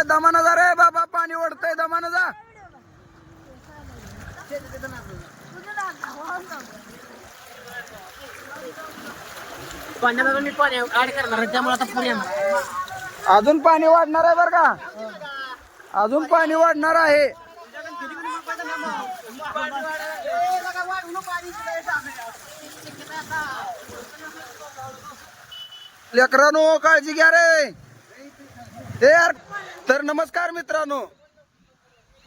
दमाना जा रे बाबा, पाणी ओढतंय, दमाना जा. पाण्याला मी पाणी ऍड करणार आहे, त्यामुळे आता पुढे येणार. अजून पाणी वाढणार आहे बर का, अजून पाणी वाढणार आहे. लेकरांनो काळजी घ्या रे. हे यार, तर नमस्कार मित्रांनो,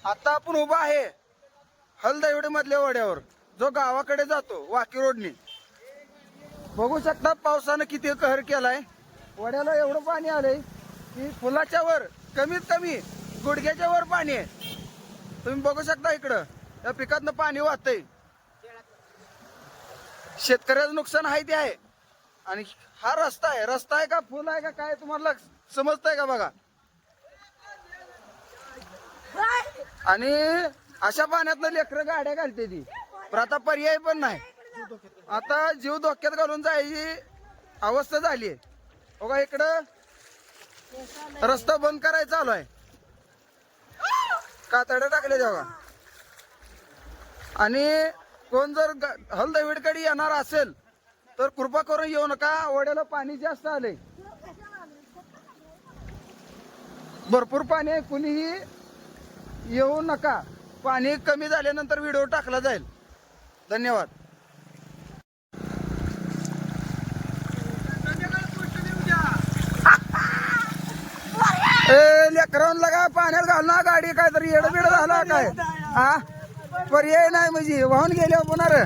आता आपण उभा आहे हलदविड मधल्या वड्यावर, जो गावाकडे जातो वाकी रोडनी. बघू शकता पावसानं किती कहर केलाय. वड्याला एवढं पाणी आलंय की फुलाच्या वर कमीत कमी गुडघ्याच्या वर पाणी आहे. तुम्ही बघू शकता इकडं या पिकातनं पाणी वाहतंय. शेतकऱ्याचं नुकसान आहे ते आहे. आणि हा रस्ता आहे का फुल आहे का काय तुम्हाला समजतंय का बघा. आणि अशा पाण्यातनं लेकरं गाड्या घालते ती, पण आता पर्याय पण नाही. आता जीव धोक्यात घालून जायची अवस्था झाली आहे. बघा इकडं रस्ता बंद करायचा चालू आहे, कातड्या टाकले तेव्हा. आणि कोण जर हलदविडकडे येणार असेल तर कृपा करून येऊ नका, वड्याला पाणी जास्त आले, भरपूर पाणी आहे. कुणीही येऊ नका. पाणी कमी झाल्यानंतर व्हिडिओ टाकला जाईल. धन्यवाद. लेकरांना का पाण्यात घाल ना, गाडी काहीतरी येडबिड झाला काय. हा पर्याय नाही म्हणजे वाहून गेले पुन्हा.